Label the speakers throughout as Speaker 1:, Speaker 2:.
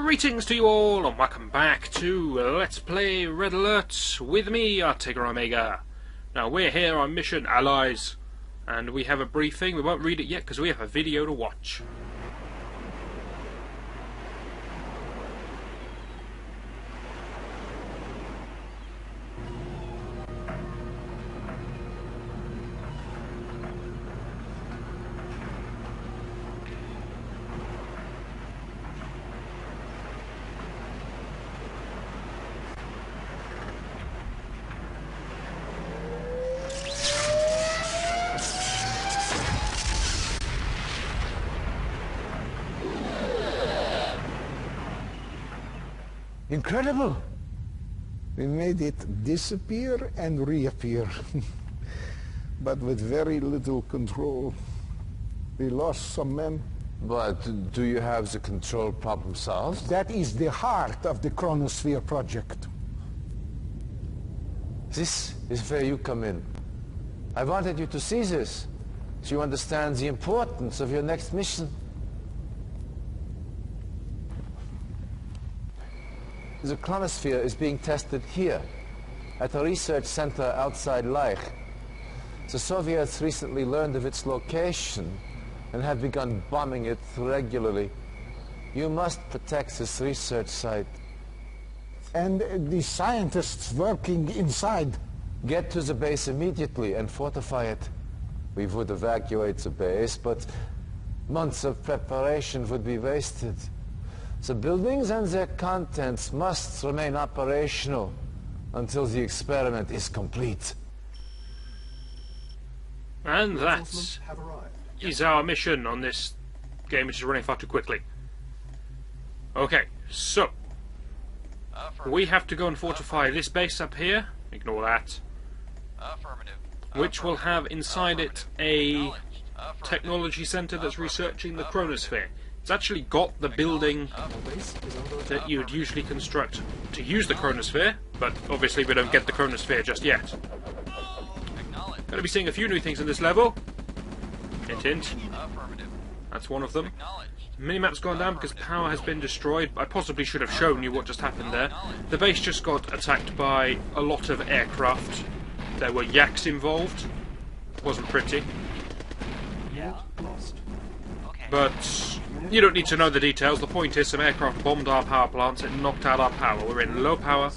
Speaker 1: Greetings to you all, and welcome back to Let's Play Red Alert with me, Artiger Omega. Now, we're here on Mission Allies, and we have a briefing. We won't read it yet because we have a video to watch.
Speaker 2: Incredible! We made it disappear and reappear, but with very little control. We lost some men.
Speaker 3: But do you have the control problem solved?
Speaker 2: That is the heart of the Chronosphere project.
Speaker 3: This is where you come in. I wanted you to see this, so you understand the importance of your next mission. The Chronosphere is being tested here, at a research center outside Leich. The Soviets recently learned of its location and have begun bombing it regularly. You must protect this research site.
Speaker 2: And the scientists working inside.
Speaker 3: Get to the base immediately and fortify it. We would evacuate the base, but months of preparation would be wasted. The buildings and their contents must remain operational until the experiment is complete.
Speaker 1: And that is our mission on this game, which is running far too quickly. Okay, so we have to go and fortify this base up here. Ignore that. Which will have inside it a technology center that's researching the Chronosphere. It's actually got the building that you would usually construct to use the Chronosphere, but obviously we don't get the Chronosphere just yet. Going to be seeing a few new things in this level. Hint, hint. That's one of them. Minimap's gone down because power has been destroyed. I possibly should have shown you what just happened there. The base just got attacked by a lot of aircraft. There were yaks involved. Wasn't pretty. But you don't need to know the details. The point is, some aircraft bombed our power plants and knocked out our power. We're in low power.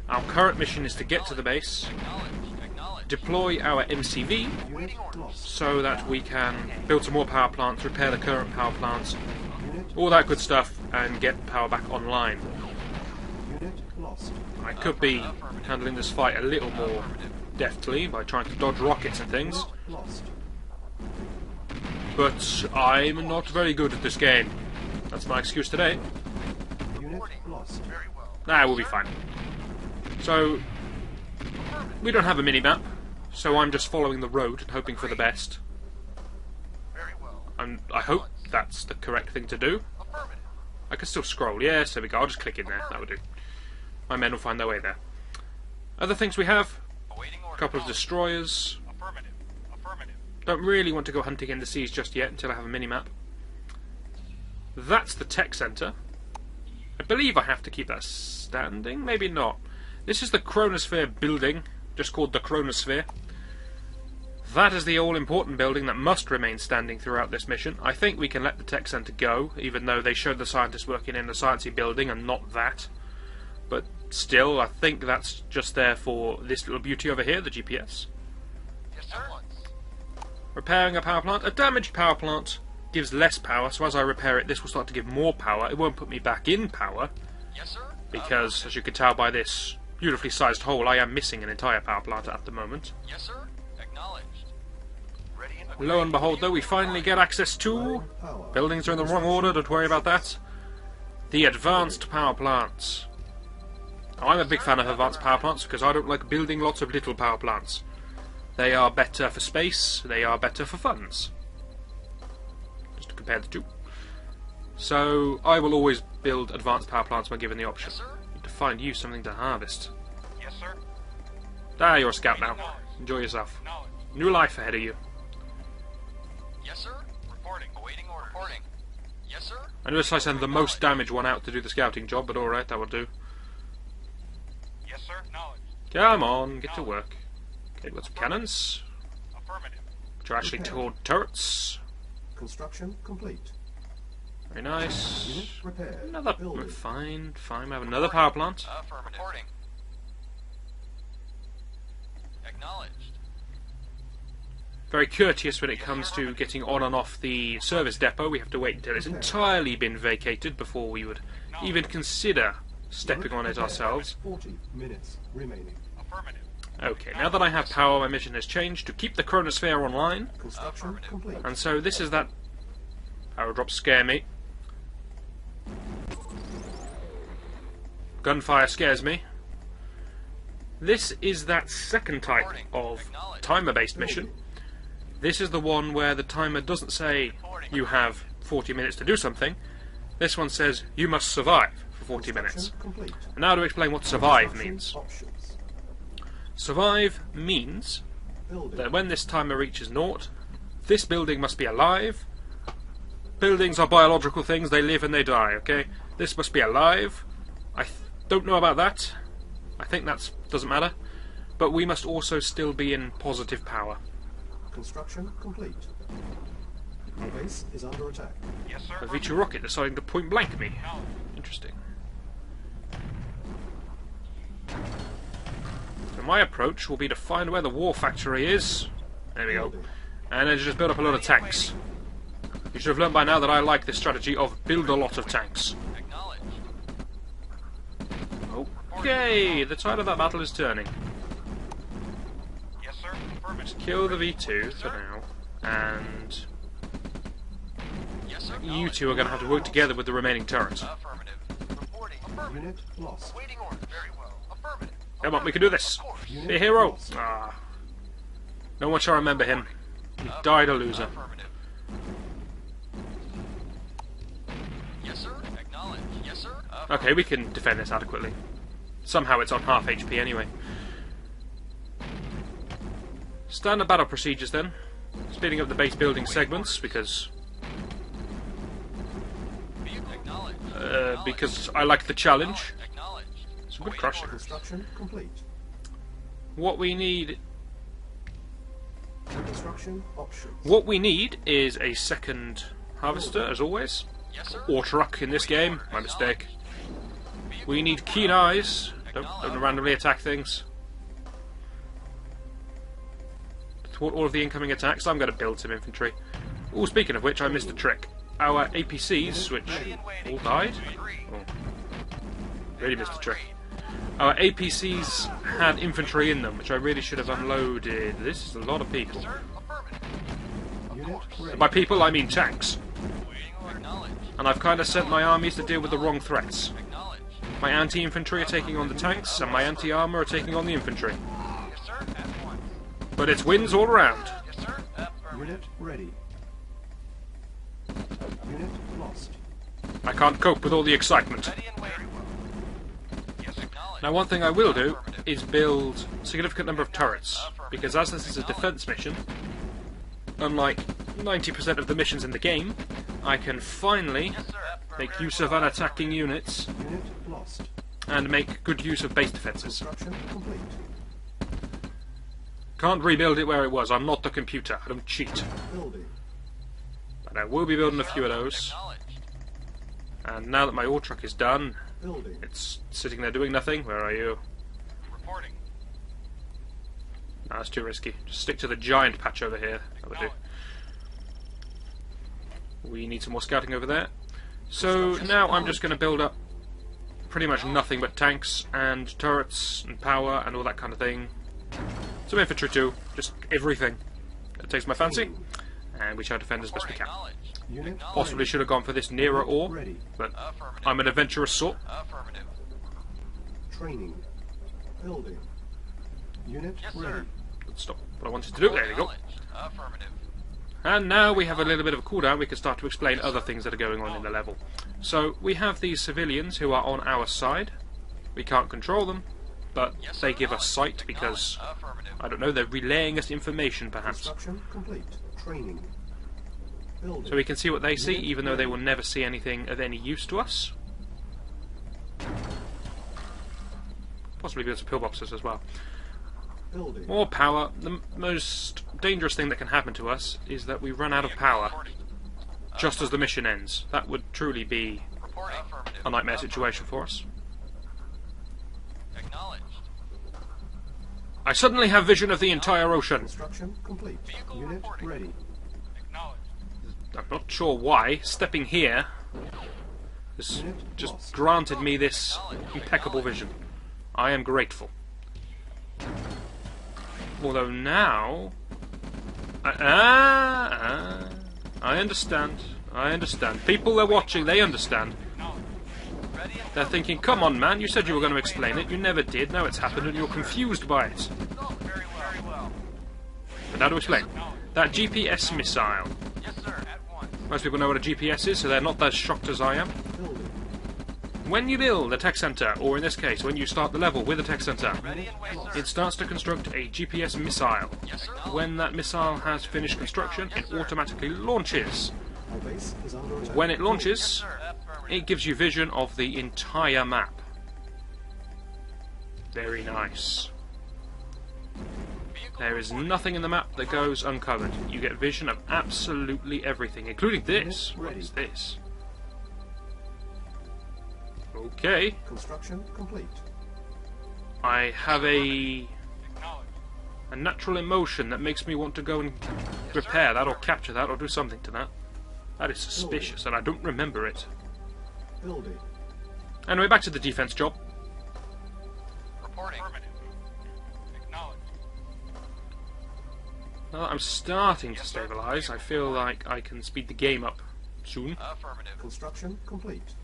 Speaker 1: Our current mission is to get to the base, deploy our MCV so that we can build some more power plants, repair the current power plants, all that good stuff, and get power back online. I could be handling this fight a little more deftly by trying to dodge rockets and things, but I'm not very good at this game. That's my excuse today. Nah, we'll be fine. So, we don't have a mini-map, so I'm just following the road and hoping for the best. And I hope that's the correct thing to do. I can still scroll. Yes, there we go. I'll just click in there. That would do. My men will find their way there. Other things we have. A couple of destroyers. Don't really want to go hunting in the seas just yet until I have a mini-map. That's the tech center. I believe I have to keep that standing. Maybe not. This is the Chronosphere building, just called the Chronosphere. That is the all-important building that must remain standing throughout this mission. I think we can let the tech center go, even though they showed the scientists working in the sciencey building and not that. But still, I think that's just there for this little beauty over here, the GPS.
Speaker 4: Yes, sir.
Speaker 1: Repairing a power plant. A damaged power plant gives less power, so as I repair it, this will start to give more power. It won't put me back in power,
Speaker 4: Yes, sir.
Speaker 1: because, as you can tell by this beautifully sized hole, I am missing an entire power plant at the moment.
Speaker 4: Yes, sir. Acknowledged. Ready and
Speaker 1: Lo and behold, though, we finally get access to... Buildings are in the wrong order, don't worry about that. The advanced power plants. I'm a big fan of advanced power plants because I don't like building lots of little power plants. They are better for space, they are better for funds. Just to compare the two. So, I will always build advanced power plants when given the option.
Speaker 4: Yes, sir.
Speaker 1: Need to find you something to harvest.
Speaker 4: Yes, sir.
Speaker 1: Ah, you're a scout now. Enjoy yourself.
Speaker 4: Acknowledged.
Speaker 1: New life ahead of you.
Speaker 4: Yes, sir. Reporting. Awaiting orders. Reporting. Yes, Yes, sir.
Speaker 1: I notice I send the most damage one out to do the scouting job, but alright, that will do.
Speaker 4: Yes, sir. Acknowledged.
Speaker 1: Come on, get to work. Okay, we've got some cannons,
Speaker 4: Affirmative.
Speaker 1: which are actually called turrets.
Speaker 5: Construction complete.
Speaker 1: Very nice.
Speaker 5: Unit repaired.
Speaker 1: Another...
Speaker 5: Building.
Speaker 1: Fine, fine, we have another power plant.
Speaker 4: Affirmative. Reporting. Acknowledged.
Speaker 1: Very courteous when it comes to getting on and off the service depot. We have to wait until it's entirely been vacated before we would even consider stepping on it ourselves.
Speaker 5: 40 minutes remaining.
Speaker 4: Affirmative.
Speaker 1: Okay, now that I have power, my mission has changed to keep the chronosphere online.
Speaker 5: Construction complete.
Speaker 1: And so this is that... Power drops scare me. Gunfire scares me. This is that second type of timer-based mission. This is the one where the timer doesn't say you have 40 minutes to do something. This one says you must survive for 40 minutes.
Speaker 5: Complete.
Speaker 1: And now to explain what survive means.
Speaker 5: Options.
Speaker 1: Survive means
Speaker 5: Building.
Speaker 1: that when this timer reaches naught, this building must be alive. Buildings are biological things, they live and they die, okay? This must be alive. I don't know about that. I think that doesn't matter. But we must also still be in positive power.
Speaker 5: Construction complete. Our base is under attack.
Speaker 4: Yes, sir.
Speaker 1: A V2 rocket deciding to point blank me. Interesting. So my approach will be to find where the war factory is. There we go.
Speaker 5: Building.
Speaker 1: And then just build up a lot of tanks. You should have learned by now that I like this strategy of build a lot of tanks.
Speaker 4: Acknowledged.
Speaker 1: Okay, the tide of that battle is turning.
Speaker 4: Yes, sir. Affirmative.
Speaker 1: Kill the V2 for now, and
Speaker 4: Yes, sir.
Speaker 1: you two are going to have to work together with the remaining turrets.
Speaker 4: Affirmative. Reporting. Affirmative.
Speaker 5: Unit lost.
Speaker 4: Waiting order. Very well. Affirmative.
Speaker 1: Come on, we can do this. Be a hero. Ah, no one shall remember him. He died a loser.
Speaker 4: Affirmative. Yes, sir. Acknowledged. Yes, sir.
Speaker 1: Okay, we can defend this adequately. Somehow it's on half HP anyway. Standard battle procedures then. Speeding up the base building segments because because I like the challenge.
Speaker 4: Acknowledged.
Speaker 1: Some good crushing.
Speaker 5: Construction complete.
Speaker 1: What we need
Speaker 5: Construction options.
Speaker 1: What we need is a second harvester, as always.
Speaker 4: Yes, sir.
Speaker 1: Or truck in this game. My mistake. We need keen eyes. Don't randomly attack things. To thwart all of the incoming attacks, I'm going to build some infantry. Oh, speaking of which, I missed a trick. Our APCs, which all died. Oh, really missed a trick. Our APCs had infantry in them, which I really should have unloaded. This is a lot of people.
Speaker 5: Unit ready.
Speaker 1: By people, I mean tanks.
Speaker 4: Acknowledged.
Speaker 1: And I've kind of sent my armies to deal with the wrong threats.
Speaker 4: Acknowledged.
Speaker 1: My anti-infantry are taking on the tanks, and my anti-armor are taking on the infantry.
Speaker 4: Yes, sir. At once.
Speaker 1: But it's wins all around.
Speaker 4: Yes, sir. Affirmative.
Speaker 5: Unit ready. Unit lost.
Speaker 1: I can't cope with all the excitement.
Speaker 4: Ready and waiting. Yes, acknowledged.
Speaker 1: Now, one thing I will do is build a significant number of turrets, because as this is a defense mission, unlike 90% of the missions in the game, I can finally
Speaker 4: Yes, sir.
Speaker 1: make use of unattacking units
Speaker 5: Unit lost.
Speaker 1: and make good use of base defenses.
Speaker 5: Construction complete.
Speaker 1: Can't rebuild it where it was. I'm not the computer. I don't cheat.
Speaker 5: Building.
Speaker 1: But I will be building a few of those.
Speaker 4: Acknowledged.
Speaker 1: And now that my ore truck is done,
Speaker 5: Building.
Speaker 1: it's sitting there doing nothing. Where are you?
Speaker 4: Reporting.
Speaker 1: No, that's too risky. Just stick to the giant patch over here. That would do. We need some more scouting over there. So now I'm just going to build up pretty much nothing but tanks and turrets and power and all that kind of thing. Some infantry too. Just everything that takes my fancy. And we shall defend as best we can.
Speaker 4: Acknowledged.
Speaker 5: Unit
Speaker 1: Possibly should have gone for this nearer ore,
Speaker 5: ready.
Speaker 1: but
Speaker 4: Affirmative.
Speaker 1: I'm an adventurous sort.
Speaker 4: Affirmative.
Speaker 5: Training. Building. Unit
Speaker 4: Yes,
Speaker 5: ready.
Speaker 4: sir.
Speaker 1: Let's stop what I wanted to do. There we go.
Speaker 4: Acknowledged. Affirmative.
Speaker 1: And now we have a little bit of a cooldown, we can start to explain other things that are going on in the level. So we have these civilians who are on our side. We can't control them, but
Speaker 4: Yes,
Speaker 1: they
Speaker 4: sir.
Speaker 1: give us sight because,
Speaker 4: Affirmative.
Speaker 1: I don't know, they're relaying us information perhaps.
Speaker 5: Construction complete. Training. Building.
Speaker 1: so we can see what they see, even though they will never see anything of any use to us. Possibly because of pillboxes as well.
Speaker 5: Building.
Speaker 1: More power. The most dangerous thing that can happen to us is that we run out of power just as the mission ends. That would truly be
Speaker 4: Reporting. Affirmative.
Speaker 1: a nightmare situation for us.
Speaker 4: Acknowledged.
Speaker 1: I suddenly have vision of the entire ocean.
Speaker 5: Construction complete.
Speaker 4: Vehicle
Speaker 5: Unit
Speaker 4: reporting.
Speaker 5: ready.
Speaker 4: Acknowledged.
Speaker 1: I'm not sure why. Stepping here has just granted me this impeccable vision. I am grateful. Although now... I understand. I understand. People are watching, they understand.
Speaker 4: Ready and
Speaker 1: They're thinking, come on man, you said you were going to explain it, you never did, now it's happened and you're confused by it.
Speaker 4: very well.
Speaker 1: But now to explain. That GPS missile.
Speaker 4: Yes, sir. At once.
Speaker 1: Most people know what a GPS is, so they're not as shocked as I am.
Speaker 5: Building.
Speaker 1: When you build a tech center, or in this case, when you start the level with a tech center,
Speaker 4: Ready and wait, sir.
Speaker 1: it starts to construct a GPS missile.
Speaker 4: Yes, sir.
Speaker 1: When that missile has finished construction, it automatically launches.
Speaker 5: Our base is under attack.
Speaker 1: When it launches,
Speaker 4: Sir. Affirmative.
Speaker 1: it gives you vision of the entire map. Very nice.
Speaker 4: Vehicle
Speaker 1: There is
Speaker 4: reporting.
Speaker 1: nothing in the map that goes uncovered. You get vision of absolutely everything, including this. What is this? Okay,
Speaker 5: Construction complete.
Speaker 1: I have a
Speaker 4: Acknowledged.
Speaker 1: natural emotion that makes me want to go and repair that or capture that or do something to that. That is suspicious and I don't remember it.
Speaker 5: Building.
Speaker 1: Anyway, back to the defense job.
Speaker 4: Reporting. Affirmative. Acknowledged.
Speaker 1: Now that I'm starting to stabilize, I feel like I can speed the game up soon,
Speaker 4: Affirmative.
Speaker 5: Construction complete.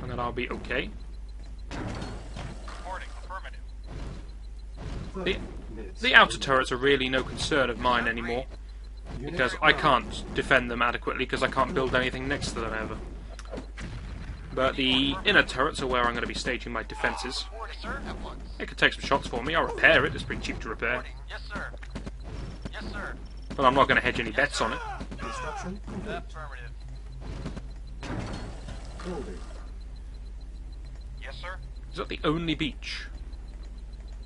Speaker 1: and then I'll be okay.
Speaker 4: Reporting. Affirmative.
Speaker 5: 30
Speaker 1: The-
Speaker 5: minutes.
Speaker 1: The outer turrets are really no concern of mine anymore,
Speaker 5: Unit
Speaker 1: because I
Speaker 5: ready.
Speaker 1: can't defend them adequately because I can't build anything next to them ever. But the inner turrets are where I'm going to be staging my defences.
Speaker 4: Reporting, sir. At once.
Speaker 1: It could take some shots for me, I'll repair it, it's pretty cheap to repair.
Speaker 4: Reporting. Yes, sir. Yes, sir.
Speaker 1: But I'm not going to hedge any bets on it.
Speaker 5: Construction complete.
Speaker 4: Affirmative.
Speaker 5: Building.
Speaker 4: Yes, sir.
Speaker 1: Is that the only beach?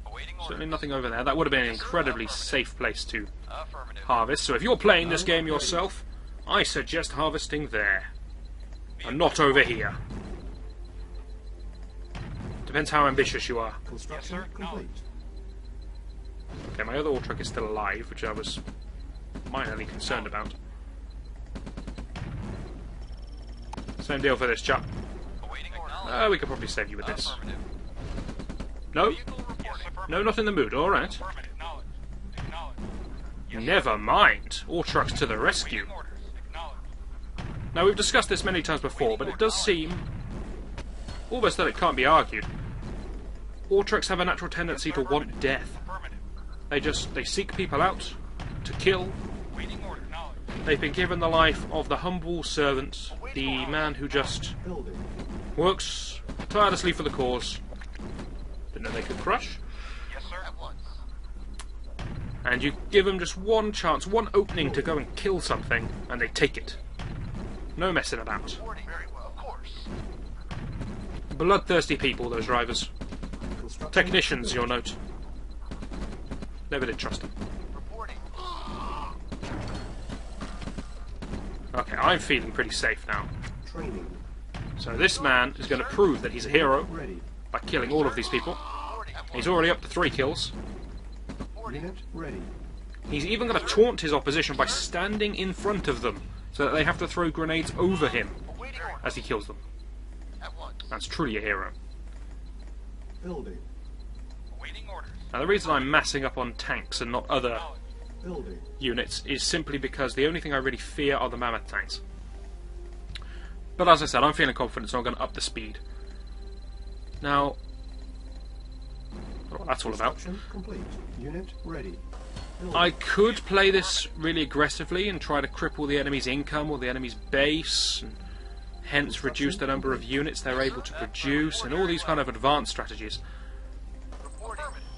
Speaker 4: Awaiting orders.
Speaker 1: Certainly nothing over there. That would have been an incredibly safe place to
Speaker 4: Affirmative.
Speaker 1: harvest. So if you're playing this game yourself, I suggest harvesting there. And not over here. Depends how ambitious you are.
Speaker 5: Construction
Speaker 4: Yes, sir.
Speaker 5: complete.
Speaker 1: Okay, my other ore truck is still alive, which I was minorly concerned about. Same deal for this chap.
Speaker 4: Awaiting orders.
Speaker 1: We could probably save you with this.
Speaker 4: Affirmative.
Speaker 1: No?
Speaker 4: Vehicle reporting.
Speaker 1: No, not in the mood, alright.
Speaker 4: Affirmative. Acknowledged. Acknowledged.
Speaker 1: Never mind. Ore trucks to the rescue.
Speaker 4: Awaiting orders. Acknowledged.
Speaker 1: Now, we've discussed this many times before, but it does seem almost that it can't be argued. Ore trucks have a natural tendency to want death.
Speaker 4: Affirmative.
Speaker 1: They seek people out to kill.
Speaker 4: Awaiting orders. Acknowledged.
Speaker 1: They've been given the life of the humble servant, the man who just
Speaker 5: Building.
Speaker 1: works tirelessly for the cause. Didn't know they could crush.
Speaker 4: Yes, sir. At once.
Speaker 1: And you give them just one chance, one opening to go and kill something, and they take it. No messing about.
Speaker 4: Reporting. Very well. Of course.
Speaker 1: Bloodthirsty people, those drivers.
Speaker 5: Construction
Speaker 1: Technicians, you'll note. Never did trust them.
Speaker 4: Reporting.
Speaker 1: Okay, I'm feeling pretty safe now.
Speaker 5: training.
Speaker 1: So this man is going to prove that he's a hero
Speaker 5: Ready.
Speaker 1: by killing all of these people.
Speaker 4: Reporting.
Speaker 1: He's already up to 3 kills.
Speaker 5: Unit ready.
Speaker 1: He's even going to taunt his opposition by standing in front of them, so that they have to throw grenades over him
Speaker 4: Awaiting orders.
Speaker 1: as he kills them.
Speaker 4: At once.
Speaker 1: That's truly a hero.
Speaker 5: Building.
Speaker 4: Awaiting orders.
Speaker 1: Now the reason I'm massing up on tanks and not other
Speaker 5: Building.
Speaker 1: units is simply because the only thing I really fear are the mammoth tanks. But as I said, I'm feeling confident, so I'm going to up the speed. Now, I don't know what that's all about.
Speaker 5: Construction complete. Unit ready. Building.
Speaker 1: I could play this really aggressively and try to cripple the enemy's income or the enemy's base, and hence reduce the number of units they're able to produce, and all these kind of advanced strategies.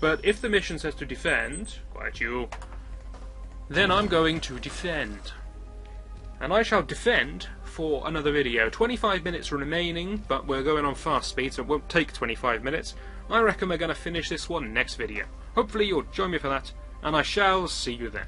Speaker 1: But if the mission says to defend, quiet you, then I'm going to defend. and I shall defend for another video. 25 minutes remaining, but we're going on fast speed, so it won't take 25 minutes. I reckon we're going to finish this one next video. Hopefully you'll join me for that, and I shall see you then.